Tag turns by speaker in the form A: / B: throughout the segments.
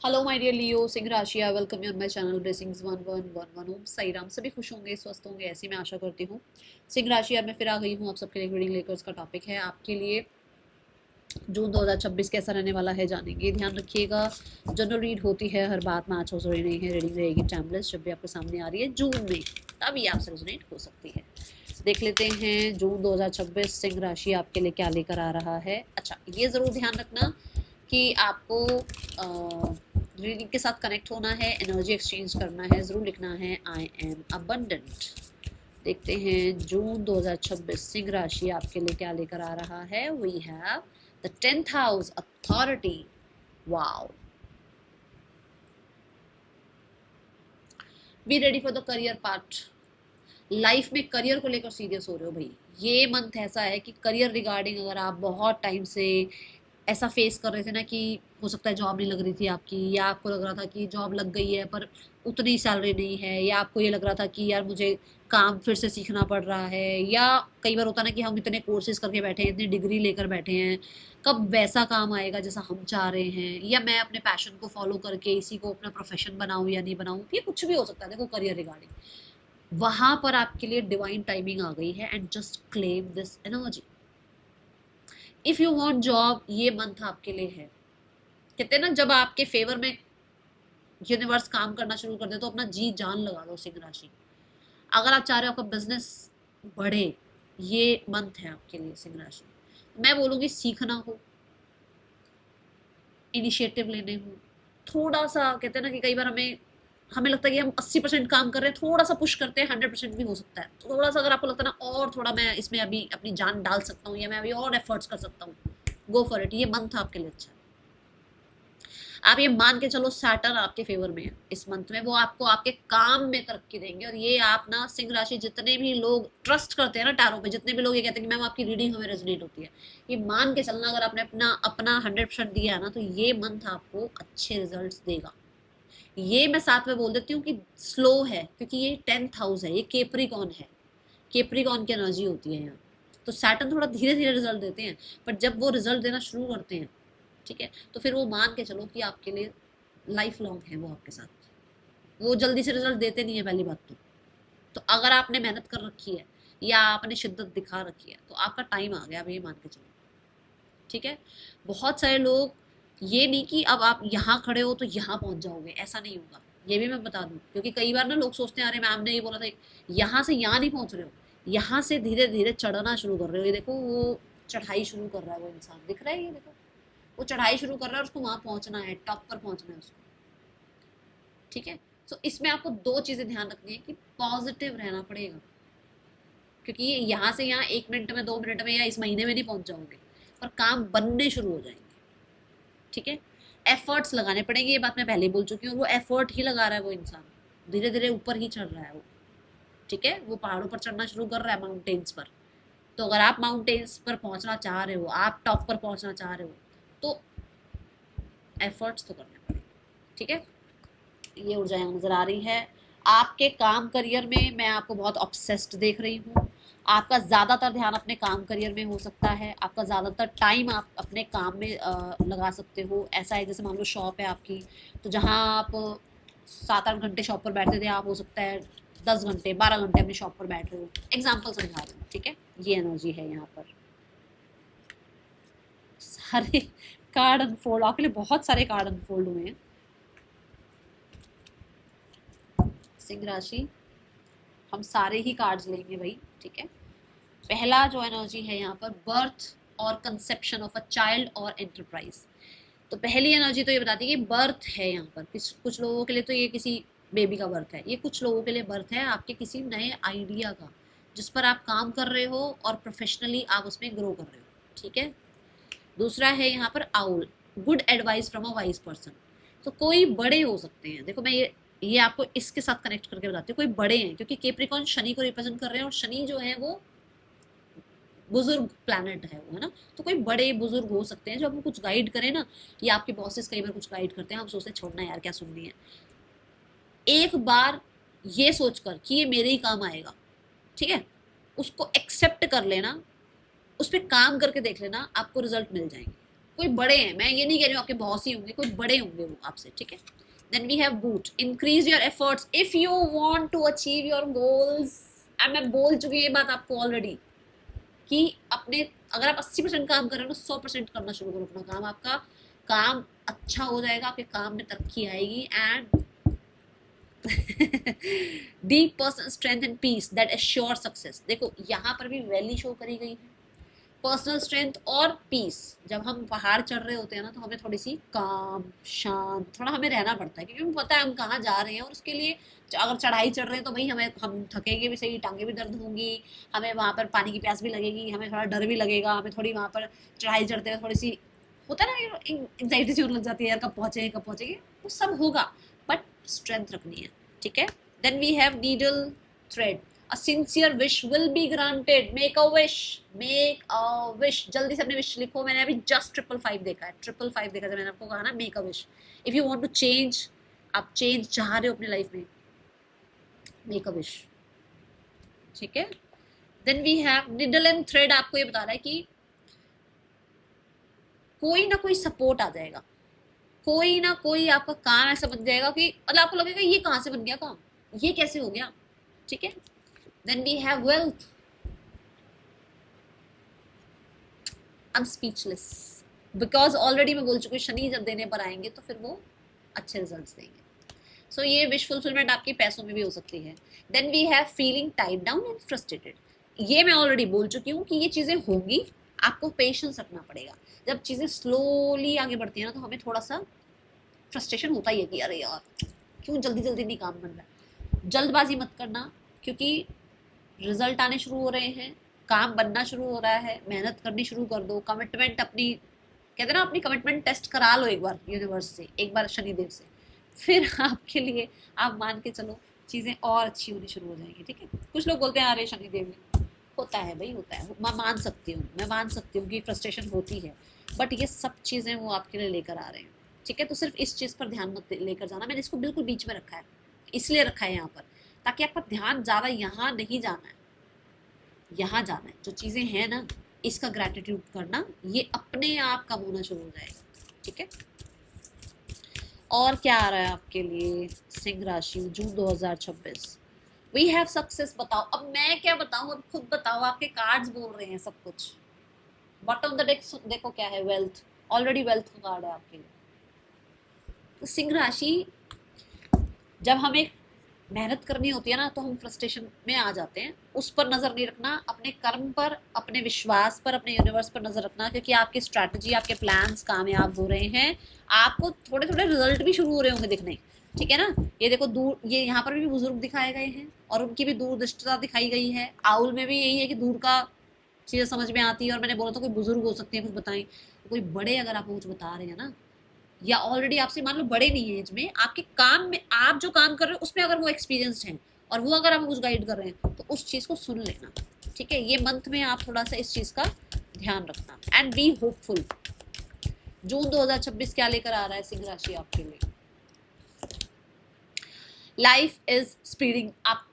A: Hello my dear Leo सिंह राशिया, welcome you on my channel blessings 1111 Om Sai Ram. सभी खुश होंगे, स्वस्थ होंगे, ऐसी मैं आशा करती हूँ। सिंह राशिया में फिर आ गई हूँ आप सबके लिए रीडिंग लेकर। उसका टॉपिक है आपके लिए जून 2026 कैसा रहने वाला है, जानेंगे। ध्यान रखिएगा, जनरल रीड होती है, हर बात मैच हो रही नहीं है। रीडिंग रहेगी टाइमलेस, जब भी आपके सामने आ रही है जून में तभी आपसे रेजोनेट हो सकती है। देख लेते हैं जून 2026 सिंह राशि आपके लिए क्या लेकर आ रहा है। अच्छा, ये ज़रूर ध्यान रखना कि आपको रीडिंग के साथ कनेक्ट होना है, एनर्जी एक्सचेंज करना है, ज़रूर लिखना है आई एम अबंडेंट। देखते हैं जून 2026 सिंह राशि आपके लिए क्या लेकर आ रहा है। We have the 10th house, authority. Wow, be ready for the career part. Life में करियर को लेकर सीरियस हो रहे हो भाई। ये मंथ ऐसा है कि करियर रिगार्डिंग अगर आप बहुत टाइम से ऐसा फेस कर रहे थे ना कि हो सकता है जॉब नहीं लग रही थी आपकी, या आपको लग रहा था कि जॉब लग गई है पर उतनी सैलरी नहीं है, या आपको ये लग रहा था कि यार मुझे काम फिर से सीखना पड़ रहा है, या कई बार होता ना कि हम इतने कोर्सेज करके बैठे हैं, इतनी डिग्री लेकर बैठे हैं, कब वैसा काम आएगा जैसा हम चाह रहे हैं, या मैं अपने पैशन को फॉलो करके इसी को अपना प्रोफेशन बनाऊं या नहीं बनाऊं। ये कुछ भी हो सकता है देखो करियर रिगार्डिंग। वहां पर आपके लिए डिवाइन टाइमिंग आ गई है, and just claim this energy. If you want job, ये मंथ आपके लिए है। कहते हैं ना, जब आपके फेवर में यूनिवर्स काम करना शुरू कर दे तो अपना जी जान लगा दो सिंह राशि। अगर आप चाह रहे हो आपका बिजनेस बढ़े, ये मंथ है आपके लिए सिंह राशि। मैं बोलूंगी सीखना हो, इनिशिएटिव लेने हो, थोड़ा सा। कहते हैं ना कि कई बार हमें हमें लगता है कि हम 80% काम कर रहे हैं, थोड़ा सा पुश करते हैं, 100% भी हो सकता है। तो थोड़ा सा अगर आपको लगता है ना और थोड़ा मैं इसमें अभी अपनी जान डाल सकता हूँ, या मैं अभी और एफर्ट्स कर सकता हूँ, गो फॉर इट। ये मंथ आपके लिए अच्छा है। आप ये मान के चलो सैटर्न आपके फेवर में है इस मंथ में, वो आपको आपके काम में तरक्की देंगे। और ये आप ना सिंह राशि, जितने भी लोग ट्रस्ट करते हैं ना टैरो पे, जितने भी लोग ये कहते हैं कि मैम आपकी रीडिंग हमें रेजोनेट होती है, ये मान के चलना अगर आपने अपना अपना 100% दिया है ना, तो ये मंथ आपको अच्छे रिजल्ट देगा। ये मैं साथ में बोल देती हूँ कि स्लो है, क्योंकि ये 10th हाउस है, ये केप्रिकॉन है। केप्रिकॉन की एनर्जी होती है यहाँ। तो सैटर्न थोड़ा धीरे धीरे रिजल्ट देते हैं, पर जब वो रिजल्ट देना शुरू करते हैं, ठीक है, तो फिर वो मान के चलो कि आपके लिए लाइफ लॉन्ग है वो आपके साथ। वो जल्दी से रिजल्ट देते नहीं है पहली बात तो अगर आपने मेहनत कर रखी है या आपने शिद्दत दिखा रखी है तो आपका टाइम आ गया, अब ये मान के चलो। ठीक है, बहुत सारे लोग, ये नहीं कि अब आप यहाँ खड़े हो तो यहाँ पहुंच जाओगे, ऐसा नहीं होगा। ये भी मैं बता दूं, क्योंकि कई बार ना लोग सोचते हैं अरे मैम ने ये बोला था, यहाँ से यहाँ नहीं पहुंच रहे हो, यहाँ से धीरे धीरे चढ़ना शुरू कर रहे हो। ये देखो वो चढ़ाई शुरू कर रहा है, वो इंसान दिख रहा है, ये देखो वो चढ़ाई शुरू कर रहा है और उसको वहां पहुंचना है, टॉप पर पहुंचना है उसको। ठीक है, तो इसमें आपको दो चीजें ध्यान रखनी है कि पॉजिटिव रहना पड़ेगा, क्योंकि ये यहाँ से यहाँ 1 मिनट में 2 मिनट में या इस महीने में नहीं पहुंच जाओगे, पर काम बनने शुरू हो जाएंगे। ठीक है, एफर्ट्स लगाने पड़ेंगे, ये बात मैं पहले ही बोल चुकी हूँ। वो एफर्ट ही लगा रहा है वो इंसान, धीरे धीरे ऊपर ही चढ़ रहा है वो। ठीक है, वो पहाड़ों पर चढ़ना शुरू कर रहा है, माउंटेन्स पर। तो अगर आप माउंटेन्स पर पहुंचना चाह रहे हो, आप टॉप पर पहुंचना चाह रहे हो, तो एफर्ट्स तो करने पड़ेंगे। ठीक है, ये ऊर्जा यहाँ नजर आ रही है। आपके काम करियर में मैं आपको बहुत ऑब्सेस्ड देख रही हूँ। आपका ज़्यादातर ध्यान अपने काम करियर में हो सकता है, आपका ज़्यादातर टाइम आप अपने काम में लगा सकते हो। ऐसा है जैसे मान लो शॉप है आपकी, तो जहाँ आप 7-8 घंटे शॉप पर बैठते थे, आप हो सकता है 10 घंटे 12 घंटे अपनी शॉप पर बैठ रहे हो। एग्जाम्पल समझा रही हूँ, ठीक है। ये एनर्जी है यहाँ पर। सारे कार्ड अनफोल्ड आपके लिए, बहुत सारे कार्ड अनफोल्ड हुए हैं सिंह राशि। हम सारे ही कार्ड्स लेंगे भाई, ठीक है। पहला जो एनर्जी है यहाँ पर, बर्थ और कंसेप्शन ऑफ अ चाइल्ड और एंटरप्राइज। तो पहली एनर्जी तो ये बताती है कि बर्थ है यहाँ पर। कुछ लोगों के लिए तो ये किसी बेबी का बर्थ है, ये कुछ लोगों के लिए बर्थ है आपके किसी नए आइडिया का, जिस पर आप काम कर रहे हो और प्रोफेशनली आप उसमें ग्रो कर रहे हो। ठीक है, दूसरा है यहाँ पर owl, good advice from a wise person. तो कोई बड़े हो सकते हैं, देखो मैं ये आपको इसके साथ कनेक्ट करके बताती हूँ। कोई बड़े हैं, क्योंकि केप्रिकॉन शनि को रिप्रेजेंट कर रहे हैं, और शनि जो है वो बुजुर्ग प्लैनेट है वो, है ना। तो कोई बड़े बुजुर्ग हो सकते हैं जो आपको कुछ गाइड करें ना, या आपके बॉसेस कई बार कुछ गाइड करते हैं, हम सोचते हैं छोड़ना यार क्या सुननी है। एक बार ये सोचकर कि ये मेरे ही काम आएगा, ठीक है, उसको एक्सेप्ट कर लेना, उस पर काम करके देख लेना, आपको रिजल्ट मिल जाएंगे। कोई बड़े हैं, मैं ये नहीं कह रही हूँ आपके बॉस ही होंगे, कोई बड़े होंगे वो आपसे, ठीक है। Then we have boot, increase your efforts if you want to achieve your goals. And मैं बोल चुकी हूँ ये बात आपको ऑलरेडी कि अपने, अगर आप 80% काम कर रहे हो तो 100% करना शुरू करो अपना काम। आपका काम अच्छा हो जाएगा, आपके काम में तरक्की आएगी। And deep personal strength and peace that assure success. देखो यहाँ पर भी वैल्यू शो करी गई है, पर्सनल स्ट्रेंथ और पीस। जब हम पहाड़ चढ़ रहे होते हैं ना तो हमें थोड़ी सी काम शांत थोड़ा हमें रहना पड़ता है, क्योंकि हमें पता है हम कहाँ जा रहे हैं। और उसके लिए अगर चढ़ाई चढ़ रहे हैं तो भाई हम थकेंगे भी सही, टांगे भी दर्द होंगी, हमें वहाँ पर पानी की प्यास भी लगेगी, हमें थोड़ा डर भी लगेगा, हमें थोड़ी वहाँ पर चढ़ाई चढ़ते हुए थोड़ी सी होता है ना एंग्जाइटी सी होने लग जाती है, यार कब पहुँचेंगे, वो सब होगा, बट स्ट्रेंथ रखनी है, ठीक है। Then we have needle thread, a sincere wish will be granted, make a wish, make a wish। जल्दी से अपने विश लिखो। मैंने अभी जस्ट 555 देखा है, 555 देखा, जब मैंने आपको कहा ना make a wish. If you want to change, आप चेंज चाह रहे हो अपनी लाइफ में, मेक अ विश, ठीक है। Then we have needle and thread, आपको ये बता रहा है कि कोई ना कोई सपोर्ट आ जाएगा, कोई ना कोई आपका काम ऐसा बन जाएगा कि मतलब आपको लगेगा ये कहाँ से बन गया काम, ये कैसे हो गया, ठीक है। Then we have wealth. I'm speechless because already मैं बोल चुकी हूँ शनि जब देने पर आएंगे तो फिर वो अच्छे रिजल्ट्स देंगे। सो ये विश फुलफिलमेंट आपकी पैसों में भी हो सकती है। Then we have feeling tied down and frustrated, ये मैं ऑलरेडी बोल चुकी हूँ कि ये चीज़ें होंगी, आपको पेशेंस रखना पड़ेगा। जब चीज़ें स्लोली आगे बढ़ती है ना तो हमें थोड़ा सा फ्रस्ट्रेशन होता ही है कि अरे यार क्यों जल्दी जल्दी नहीं काम बन रहा है। जल्दबाजी मत करना, क्योंकि रिजल्ट आने शुरू हो रहे हैं, काम बनना शुरू हो रहा है, मेहनत करनी शुरू कर दो, कमिटमेंट अपनी, कहते ना अपनी कमिटमेंट टेस्ट करा लो एक बार यूनिवर्स से, एक बार शनिदेव से, फिर आपके लिए आप मान के चलो चीज़ें और अच्छी होनी शुरू हो जाएंगी, ठीक है। कुछ लोग बोलते हैं अरे शनिदेव ने, होता है भाई होता है, मैं मान सकती हूँ कि फ्रस्ट्रेशन होती है, बट ये सब चीज़ें वो आपके लिए लेकर आ रहे हैं, ठीक है। तो सिर्फ इस चीज़ पर ध्यान मत लेकर जाना, मैंने इसको बिल्कुल बीच में रखा है, इसलिए रखा है यहाँ पर, ताकि आपका ध्यान ज़्यादा यहाँ नहीं जाना है, यहाँ जाना है। जो चीज़ें हैं ना इसका ग्रैटिट्यूड करना, ये अपने आप कम होना शुरू हो जाएगा, ठीक है। और क्या आ रहा है आपके लिए सिंह राशि जून 2026, वी हैव सक्सेस। बताओ अब मैं क्या बताऊं, अब खुद बताओ, आपके कार्ड्स बोल रहे हैं सब कुछ। बॉटम ऑफ द डेक देखो क्या है, वेल्थ, ऑलरेडी वेल्थ का कार्ड है आपके लिए। तो सिंह राशि, जब हमें मेहनत करनी होती है ना तो हम फ्रस्ट्रेशन में आ जाते हैं, उस पर नज़र नहीं रखना, अपने कर्म पर, अपने विश्वास पर, अपने यूनिवर्स पर नज़र रखना, क्योंकि आपकी स्ट्रैटेजी, आपके प्लान्स कामयाब हो रहे हैं, आपको थोड़े थोड़े रिजल्ट भी शुरू हो रहे होंगे दिखने, ठीक है ना। ये देखो दूर, ये यहाँ पर भी बुजुर्ग दिखाए गए हैं और उनकी भी दूरदृष्टता दिखाई गई है। आउल में भी यही है कि दूर का चीज़ें समझ में आती है। और मैंने बोला था कोई बुजुर्ग हो सकते हैं कुछ बताएं, कोई बड़े अगर आपको कुछ बता रहे हैं ना, या ऑलरेडी आपसे मान लो बड़े नहीं है एज में, आपके काम में, आप जो काम कर रहे हो उसमें अगर वो एक्सपीरियंस्ड हैं और वो अगर आपको कुछ गाइड कर रहे हैं तो उस चीज़ को सुन लेना, ठीक है। ये मंथ में आप थोड़ा सा इस चीज़ का ध्यान रखना एंड बी होपफुल। जून 2026 क्या लेकर आ रहा है सिंह राशि आपके लिए, life is speeding up,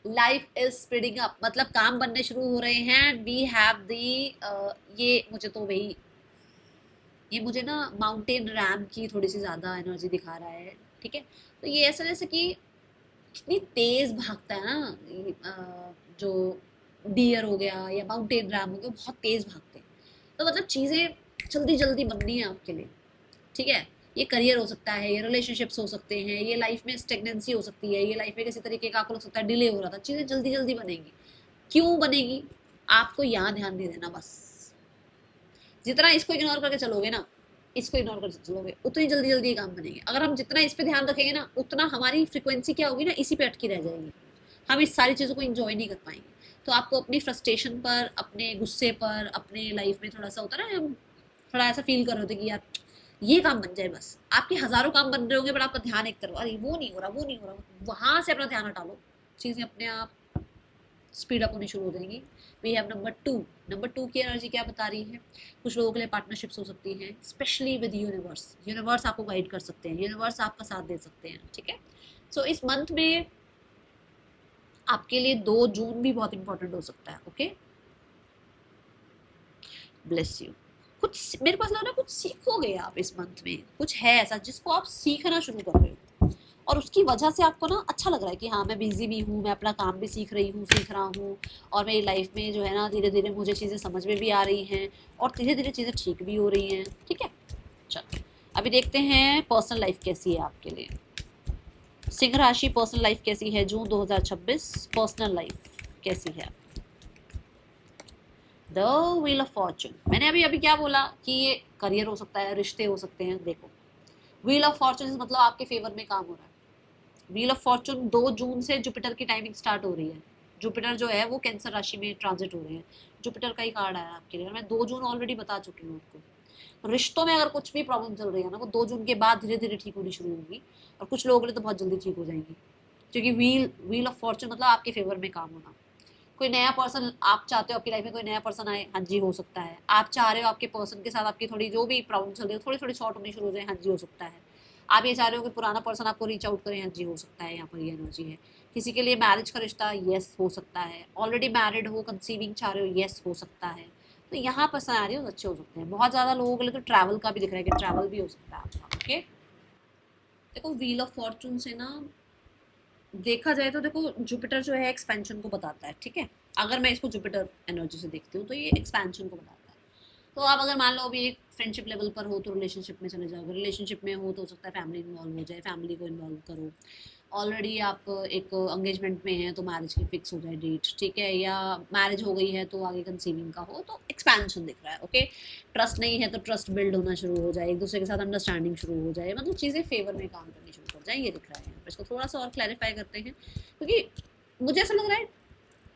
A: life is speeding up, मतलब काम बनने शुरू हो रहे हैं। वी हैव दी ये मुझे तो भाई, ये मुझे ना माउंटेन रैम की थोड़ी सी ज़्यादा एनर्जी दिखा रहा है, ठीक है। तो ये ऐसा जैसे कि कितनी तेज़ भागता है ना जो डियर हो गया या माउंटेन रैम हो गया, बहुत तेज़ भागते हैं। तो मतलब चीज़ें जल्दी जल्दी बननी है आपके लिए, ठीक है। ये करियर हो सकता है, ये रिलेशनशिप्स हो सकते हैं, ये लाइफ में स्टेगनेंसी हो सकती है, ये लाइफ में किसी तरीके का आपको लग सकता है डिले हो रहा था, चीज़ें जल्दी जल्दी बनेंगी। क्यों बनेगी, आपको यहाँ ध्यान नहीं देना बस। जितना इसको इग्नोर करके चलोगे ना, इसको इग्नोर करके चलोगे, उतनी जल्दी जल्दी काम बनेंगे। अगर हम जितना इस पे ध्यान रखेंगे ना, उतना हमारी फ्रिक्वेंसी क्या होगी ना, इसी पे अटकी रह जाएगी, हम इस सारी चीज़ों को इंजॉय नहीं कर पाएंगे। तो आपको अपनी फ्रस्ट्रेशन पर, अपने गुस्से पर, अपने लाइफ में थोड़ा सा होता है ना, हम थोड़ा ऐसा फील कर रहे होते कि यार ये काम बन जाए बस। आपके हज़ारों काम बन रहे होंगे पर आपका ध्यान एक तरफ, अरे वो नहीं हो रहा, वो नहीं हो रहा, वहाँ से अपना ध्यान हटा लो, चीज़ें अपने आप स्पीड अप होनी शुरू हो जाएंगी। वी हैव नंबर टू की एनर्जी क्या बता रही है, कुछ लोगों के लिए पार्टनरशिप्स हो सकती हैं, स्पेशली विद यूनिवर्स। यूनिवर्स आपको गाइड कर सकते हैं, यूनिवर्स आपका साथ दे सकते हैं, ठीक है। सो इस मंथ में आपके लिए 2 जून भी बहुत इंपॉर्टेंट हो सकता है, ओके। Bless you. कुछ मेरे पास लग रहा है कुछ सीखोगे आप इस मंथ में, कुछ है ऐसा जिसको आप सीखना शुरू कर रहे हो और उसकी वजह से आपको ना अच्छा लग रहा है कि हाँ मैं बिजी भी हूँ, मैं अपना काम भी सीख रही हूँ, सीख रहा हूँ, और मेरी लाइफ में जो है ना धीरे धीरे मुझे चीज़ें समझ में भी आ रही हैं और धीरे धीरे चीज़ें ठीक भी हो रही हैं। ठीक है, चलो अभी देखते हैं पर्सनल लाइफ कैसी है आपके लिए। सिंह राशि पर्सनल लाइफ कैसी है जून 2026, पर्सनल लाइफ कैसी है। द व्हील ऑफ फॉर्चून, मैंने अभी अभी क्या बोला कि ये करियर हो सकता है, रिश्ते हो सकते हैं। देखो व्हील ऑफ फॉर्चून मतलब आपके फेवर में काम हो रहा है। व्हील ऑफ फॉर्चून 2 जून से जुपिटर की टाइमिंग स्टार्ट हो रही है। जुपिटर जो है वो कैंसर राशि में ट्रांजिट हो रहे हैं। जुपिटर का ही कार्ड आया आपके लिए, मैं 2 जून ऑलरेडी बता चुकी हूँ आपको। रिश्तों में अगर कुछ भी प्रॉब्लम चल रही है ना वो 2 जून के बाद धीरे धीरे ठीक होनी शुरू होगी, और कुछ लोगों के लिए तो बहुत जल्दी ठीक हो जाएंगी, क्योंकि व्हील ऑफ फॉर्चून मतलब आपके फेवर में काम होना। कोई नया पर्सन आप चाहते हो आपकी लाइफ में, कोई नया पर्सन आए, हाँ जी हो सकता है। आप चाह रहे हो आपके पर्सन के साथ आपकी थोड़ी जो भी प्रॉब्लम चल रही है थोड़ी थोड़ी सॉर्ट होनी शुरू हो जाए, हाँ जी हो सकता है। आप ये चाह रहे हो कि पुराना पर्सन आपको रीच आउट करे, हाँ जी हो सकता है, यहाँ पर ये एनर्जी है। किसी के लिए मैरिज का रिश्ता, यस हो सकता है। ऑलरेडी मैरिड हो, कंसीविंग चाह रहे हो, यस हो सकता है। तो यहाँ पर सिनेरियोस अच्छे हो सकते हैं। बहुत ज़्यादा लोगों के लिए तो ट्रैवल का भी दिख रहा है कि ट्रैवल भी हो सकता है आपका। ओके, देखो व्हील ऑफ फॉर्चून से ना देखा जाए तो देखो जुपिटर जो है एक्सपेंशन को बताता है। ठीक है, अगर मैं इसको जुपिटर एनर्जी से देखती हूँ तो ये एक्सपेंशन को बताता है। तो आप अगर मान लो अभी एक फ्रेंडशिप लेवल पर हो तो रिलेशनशिप में चले जाओ, रिलेशनशिप में हो तो सकता है फैमिली इन्वॉल्व हो जाए, फैमिली को इन्वॉल्व करो। ऑलरेडी आप एक एंगेजमेंट में हैं तो मैरिज की फिक्स हो जाए डेट। ठीक है, या मैरिज हो गई है तो आगे कंसीविंग का हो, तो एक्सपेंशन दिख रहा है। ओके, ट्रस्ट नहीं है तो ट्रस्ट बिल्ड होना शुरू हो जाए, एक दूसरे के साथ अंडरस्टैंडिंग शुरू हो जाए, मतलब चीज़ें फेवर में काम करनी शुरू कर जाए, ये दिख रहा है। इसको थोड़ा सा और क्लैरिफाई करते हैं, क्योंकि मुझे ऐसा लग रहा है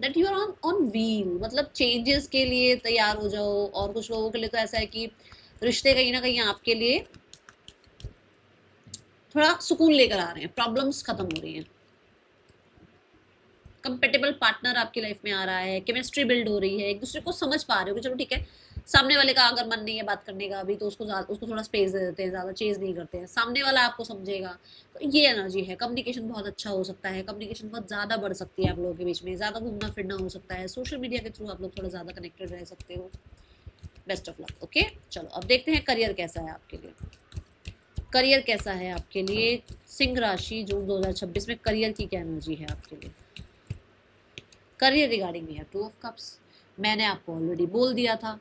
A: that you are on wheel, मतलब चेंजेस के लिए तैयार हो जाओ। और कुछ लोगों के लिए तो ऐसा है कि रिश्ते कहीं ना कहीं आपके लिए थोड़ा सुकून लेकर आ रहे हैं, प्रॉब्लम्स खत्म हो रही हैं, कंपेटेबल पार्टनर आपकी लाइफ में आ रहा है, केमिस्ट्री बिल्ड हो रही है, एक दूसरे को समझ पा रहे हो कि चलो ठीक है, सामने वाले का अगर मन नहीं है बात करने का अभी तो उसको थोड़ा स्पेस दे देते हैं, ज़्यादा चेज नहीं करते हैं, सामने वाला आपको समझेगा। तो ये एनर्जी है। कम्युनिकेशन बहुत अच्छा हो सकता है, कम्युनिकेशन बहुत ज़्यादा बढ़ सकती है आप लोगों के बीच में, ज़्यादा घूमना फिरना हो सकता है, सोशल मीडिया के थ्रू आप लोग थोड़ा ज़्यादा कनेक्टेड रह सकते हो। Best of luck. ओके, चलो अब देखते हैं करियर कैसा है आपके लिए। करियर कैसा है आपके लिए सिंह राशि जून 2026 में, करियर की क्या एनर्जी है आपके लिए। Career regarding we have 2 of cups. मैंने आपको ऑलरेडी बोल दिया था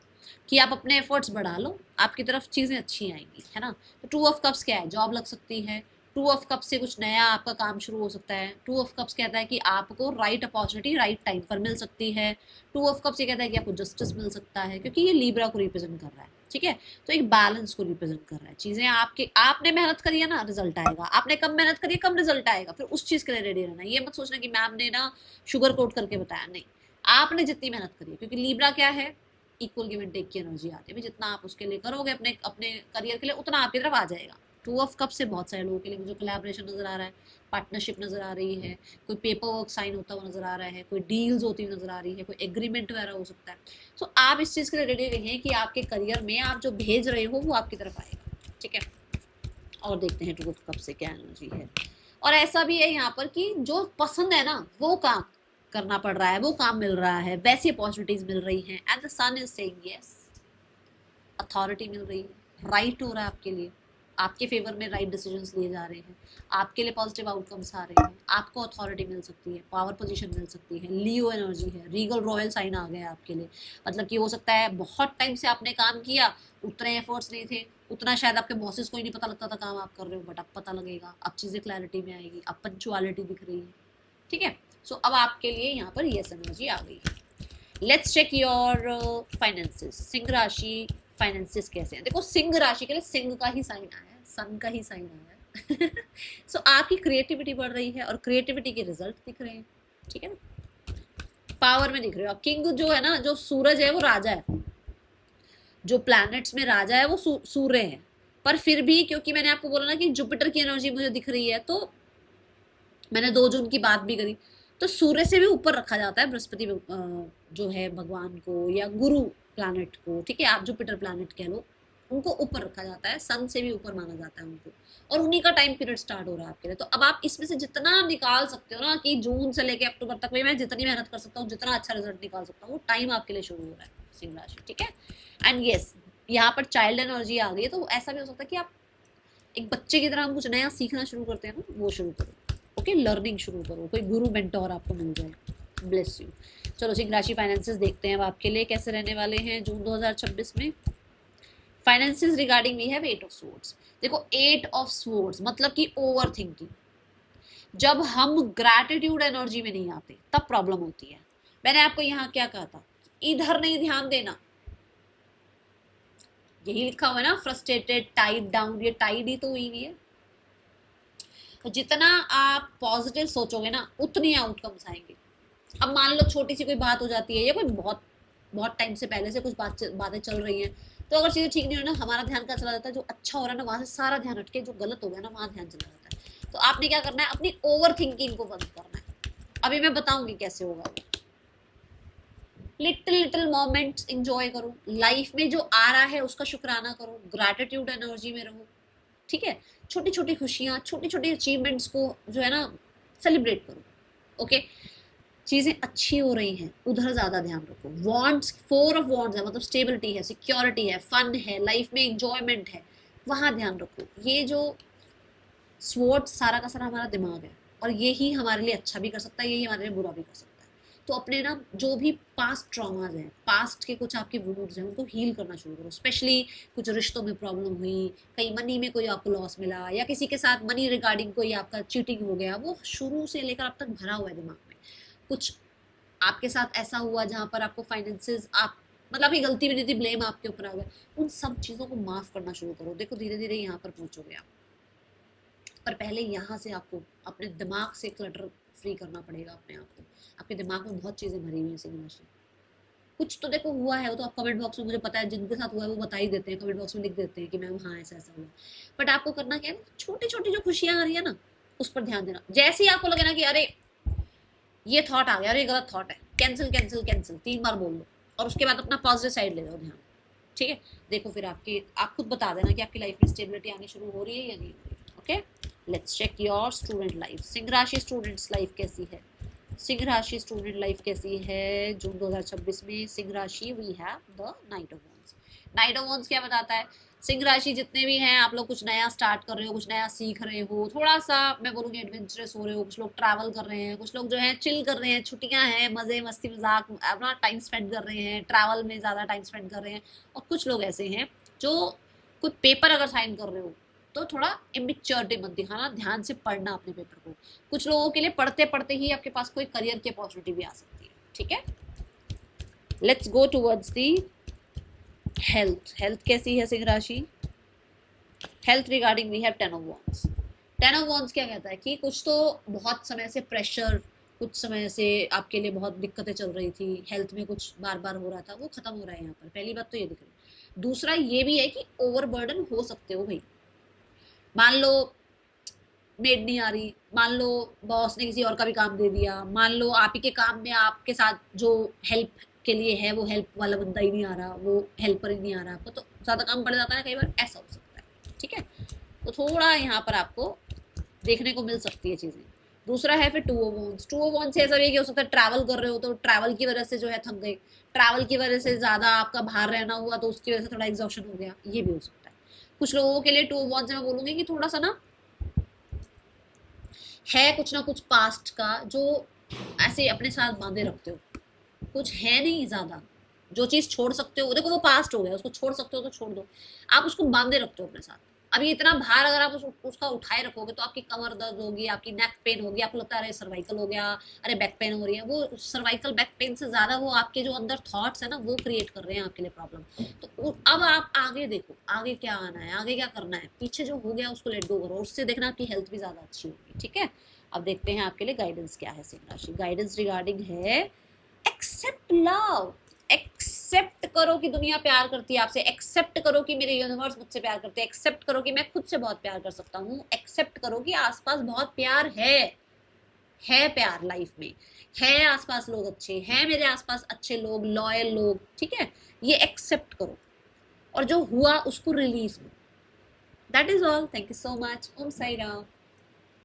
A: कि आप अपने एफर्ट्स बढ़ा लो, आपकी तरफ चीज़ें अच्छी आएंगी, है ना। तो 2 ऑफ कप्स क्या है, जॉब लग सकती है। 2 ऑफ कप्स से कुछ नया आपका काम शुरू हो सकता है। 2 ऑफ कप्स कहता है कि आपको राइट अपॉर्चुनिटी राइट टाइम पर मिल सकती है। 2 ऑफ कप्स ये कहता है कि आपको जस्टिस मिल सकता है, क्योंकि ये लीब्रा को रिप्रेजेंट कर रहा है। ठीक है, तो एक बैलेंस को रिप्रेजेंट कर रहा है। चीज़ें आपके, आपने मेहनत करी है ना, रिजल्ट आएगा। आपने कम मेहनत करी है, कम रिजल्ट आएगा। फिर उस चीज़ के लिए रेडी रहना। ये मत सोचना कि मैम ने ना शुगर कोट करके बताया, नहीं। आपने जितनी मेहनत करी है, क्योंकि लीब्रा क्या है, इक्वल गिव एंड टेक की एनर्जी आती है। जितना आप उसके लिए करोगे अपने अपने करियर के लिए, उतना आपकी तरफ आ जाएगा। 2 ऑफ कप से बहुत सारे लोगों के लिए मुझे कोलैबोरेशन नजर आ रहा है, पार्टनरशिप नजर आ रही है, कोई पेपर वर्क साइन होता हुआ नजर आ रहा है, कोई डील्स होती हुई नजर आ रही है, कोई एग्रीमेंट वगैरह हो सकता है। तो आप इस चीज़ के लिए रेडी रहें कि आपके करियर में आप जो भेज रहे हो वो आपकी तरफ आएगा। ठीक है, और देखते हैं 2 ऑफ कप से क्या एनर्जी है। और ऐसा भी है यहाँ पर कि जो पसंद है ना वो काम करना पड़ रहा है, वो काम मिल रहा है, वैसी अपॉर्चुनिटीज मिल रही हैं। And the sun is saying yes, authority मिल रही है, राइट हो रहा है आपके लिए, आपके फेवर में राइट डिसीजंस लिए जा रहे हैं, आपके लिए पॉजिटिव आउटकम्स आ रहे हैं, आपको अथॉरिटी मिल सकती है, पावर पोजीशन मिल सकती है। लियो एनर्जी है, रीगल रॉयल साइन आ गया आपके लिए। मतलब कि हो सकता है बहुत टाइम से आपने काम किया, उतने एफर्ट्स नहीं थे, उतना शायद आपके बॉसेस को ही नहीं पता लगता था काम आप कर रहे हो, बट अब पता लगेगा, अब चीज़ें क्लैरिटी में आएगी, अब पंचुअलिटी दिख रही है। ठीक है, सो अब आपके लिए यहाँ पर यस एनर्जी आ गई है। Let's check your finances. सिंह राशि फाइनेंसेस कैसे हैं। देखो सिंह राशि के लिए सिंह का ही साइन आया है, सन का ही साइन आया है। सो आपकी क्रिएटिविटी बढ़ रही है और क्रिएटिविटी के रिजल्ट दिख रहे हैं। ठीक है ना, पावर में दिख रहे हो। किंग जो है ना, जो सूरज है वो राजा है, जो प्लैनेट्स में राजा है वो सूर्य है। पर फिर भी क्योंकि मैंने आपको बोला ना कि जुपिटर की एनर्जी मुझे दिख रही है, तो मैंने 2 जून की बात भी करी, तो सूर्य से भी ऊपर रखा जाता है बृहस्पति जो है भगवान को, या गुरु प्लैनेट को। ठीक है, आप जुपिटर प्लैनेट कह लो, उनको ऊपर रखा जाता है, सन से भी ऊपर माना जाता है उनको, और उन्हीं का टाइम पीरियड स्टार्ट हो रहा है आपके लिए। तो अब आप इसमें से जितना निकाल सकते हो ना, कि जून से लेके अक्टूबर तक में मैं जितनी मेहनत कर सकता हूँ, जितना अच्छा रिजल्ट निकाल सकता हूँ, वो टाइम आपके लिए शुरू हो रहा है सिंह राशि। ठीक है, एंड यस, यहाँ पर चाइल्ड एनर्जी आ गई है, तो ऐसा भी हो सकता है कि आप एक बच्चे की तरह हम कुछ नया सीखना शुरू करते हैं ना, वो शुरू करो। ओके, लर्निंग शुरू करो, कोई गुरु मेंटोर आपको मिल जाए। Bless you. चलो सिंह राशि फाइनेंसेस देखते हैं अब आपके लिए कैसे रहने वाले हैं जून 2026 में। Finances regarding we have 8 of swords. देखो 8 ऑफ स्वॉर्ड्स मतलब कि ओवर थिंकिंग। जब हम ग्रैटिट्यूड एनर्जी में नहीं आते तब प्रॉब्लम होती है। मैंने आपको यहाँ क्या कहा था, इधर नहीं ध्यान देना, यही लिखा हुआ है ना, फ्रस्ट्रेटेड, टाइड डाउन, ये टाइड ही तो हुई हुई है। तो जितना आप पॉजिटिव सोचोगे ना उतनी आउटकम्स आएंगे। अब मान लो छोटी सी कोई बात हो जाती है या कोई बहुत बहुत टाइम से पहले से कुछ बातें चल रही हैं, तो अगर चीज़ें ठीक नहीं हो ना, हमारा ध्यान कहाँ चला जाता है, जो अच्छा हो रहा है ना वहाँ से सारा ध्यान हटके जो गलत हो गया ना वहाँ ध्यान चला जाता है। तो आपने क्या करना है, अपनी ओवर थिंकिंग को बंद करना है। अभी मैं बताऊंगी कैसे होगा। लिटिल लिटिल मोमेंट्स इंजॉय करो, लाइफ में जो आ रहा है उसका शुक्राना करो, ग्रैटिट्यूड एनर्जी में रहो। ठीक है, छोटी छोटी खुशियाँ, छोटी छोटी अचीवमेंट्स को जो है ना सेलिब्रेट करो। ओके, चीज़ें अच्छी हो रही हैं उधर ज़्यादा ध्यान रखो। वॉन्ट्स, 4 ऑफ वॉन्ट्स है, मतलब स्टेबिलिटी है, सिक्योरिटी है, फन है, लाइफ में इंजॉयमेंट है, वहाँ ध्यान रखो। ये जो स्वॉर्ड सारा का सारा हमारा दिमाग है, और यही हमारे लिए अच्छा भी कर सकता है, यही हमारे लिए बुरा भी कर सकता है। तो अपने ना जो भी पास्ट ट्रॉमाज हैं, पास्ट के कुछ आपके वुंड्स हैं, उनको हील करना शुरू करो। स्पेशली कुछ रिश्तों में प्रॉब्लम हुई, कहीं मनी में कोई आपको लॉस मिला, या किसी के साथ मनी रिगार्डिंग कोई आपका चीटिंग हो गया, वो शुरू से लेकर अब तक भरा हुआ है दिमाग में। कुछ आपके साथ ऐसा हुआ जहाँ पर आपको फाइनेंसेस, आप मतलब आपकी गलती भी नहीं थी, ब्लेम आपके ऊपर आ गया, उन सब चीज़ों को माफ़ करना शुरू करो। देखो धीरे धीरे यहाँ पर पहुँचोगे आप, पर पहले यहाँ से आपको अपने दिमाग से क्लटर फ्री करना पड़ेगा अपने आप को। आपके दिमाग में बहुत चीज़ें भरी हुई हैं सिंह राशि। कुछ तो देखो हुआ है, वो तो आप कमेंट बॉक्स में, मुझे पता है जिनके साथ हुआ है वो बता ही देते हैं, कमेंट बॉक्स में लिख देते हैं कि मैम हाँ ऐसा ऐसा हुआ। बट आपको करना क्या है, छोटी छोटी जो खुशियाँ आ रही है ना उस पर ध्यान देना। जैसे ही आपको लगे ना कि अरे ये थॉट आ गया, अरे गलत थॉट है, कैंसिल कैंसिल कैंसिल 3 बार बोल लो, और उसके बाद अपना पॉजिटिव साइड ले जाओ ध्यान। ठीक है, देखो फिर आप खुद बता देना कि आपकी लाइफ में स्टेबिलिटी आनी शुरू हो रही है या नहीं हो रही है। Okay, let's check your student life. सिंह राशि स्टूडेंट्स लाइफ कैसी है, सिंह राशि स्टूडेंट लाइफ कैसी है जून 2026 में। सिंह राशि we have the knight of wands. Knight of wands क्या बताता है, सिंह राशि जितने भी हैं, आप लोग कुछ नया स्टार्ट कर रहे हो, कुछ नया सीख रहे हो, थोड़ा सा मैं बोलूँगी एडवेंचरस हो रहे हो, कुछ लोग ट्रैवल कर रहे हैं, कुछ लोग जो है चिल कर रहे हैं, छुट्टियां हैं, मज़े मस्ती मजाक अपना टाइम स्पेंड कर रहे हैं, ट्रैवल में ज़्यादा टाइम स्पेंड कर रहे हैं। और कुछ लोग ऐसे हैं जो कोई पेपर अगर साइन कर रहे हो तो थोड़ा इमेच्योरिटी मत दिखाना, ध्यान से पढ़ना अपने पेपर को। कुछ लोगों के लिए पढ़ते पढ़ते ही आपके पास कोई करियर की अपॉर्चुनिटी भी आ सकती है। ठीक है, let's go towards the health. Health कैसी है सिंह राशि, health regarding we have 10 of wands. 10 of wands क्या कहता है कि कुछ तो बहुत समय से प्रेशर, कुछ समय से आपके लिए बहुत दिक्कतें चल रही थी, हेल्थ में कुछ बार बार हो रहा था, वो खत्म हो रहा है यहाँ पर। पहली बात तो ये दिख रही है। दूसरा ये भी है कि ओवरबर्डन हो सकते हो भाई, मान लो मेड नहीं आ रही, मान लो बॉस ने किसी और का भी काम दे दिया, मान लो आप ही के काम में आपके साथ जो हेल्प के लिए है वो हेल्प वाला बंदा ही नहीं आ रहा, वो हेल्पर ही नहीं आ रहा आपको, तो ज़्यादा काम बढ़ जाता है कई बार, ऐसा हो सकता है। ठीक है, तो थोड़ा यहाँ पर आपको देखने को मिल सकती है चीज़ें। दूसरा है फिर 2 ऑफ वॉन्ड्स। 2 ऑफ वॉन्ड्स से ऐसा भी हो सकता है ट्रैवल कर रहे हो तो ट्रैवल की वजह से जो है थक गए, ट्रैवल की वजह से ज़्यादा आपका बाहर रहना हुआ तो उसकी वजह से थोड़ा एग्जॉशन हो गया, ये भी हो सकता है। कुछ लोगों के लिए 2 ऑफ वॉन्ड्स मैं बोलूँगी कि थोड़ा सा ना है कुछ ना कुछ पास्ट का जो ऐसे अपने साथ बांधे रखते हो, कुछ है नहीं ज़्यादा, जो चीज़ छोड़ सकते हो, देखो वो पास्ट हो गया, उसको छोड़ सकते हो तो छोड़ दो, आप उसको बांधे रखते हो अपने साथ। अभी इतना भार अगर आप उसका उठाए रखोगे तो आपकी कमर दर्द होगी, आपकी नेक पेन होगी, आपको लगता है अरे सर्वाइकल हो गया, अरे बैक पेन हो रही है। वो सर्वाइकल बैक पेन से ज़्यादा वो आपके जो अंदर थॉट्स है ना वो क्रिएट कर रहे हैं आपके लिए प्रॉब्लम। तो अब आप आगे देखो, आगे क्या आना है, आगे क्या करना है, पीछे जो हो गया उसको लेट गो करो, उससे देखना आपकी हेल्थ भी ज़्यादा अच्छी होगी। ठीक है, अब देखते हैं आपके लिए गाइडेंस क्या है सिंह राशि। गाइडेंस रिगार्डिंग है एक्सेप्ट लव। एक्सेप्ट करो कि दुनिया प्यार करती है आपसे, एक्सेप्ट करो कि मेरे यूनिवर्स मुझसे प्यार करते हैं, एक्सेप्ट करो कि मैं खुद से बहुत प्यार कर सकता हूँ, एक्सेप्ट करो कि आसपास बहुत प्यार है प्यार लाइफ में है, आसपास लोग अच्छे हैं, मेरे आसपास अच्छे लोग, लॉयल लोग। ठीक है, ये एक्सेप्ट करो और जो हुआ उसको रिलीज करो। That is all, thank you so much, Om Sai Ram.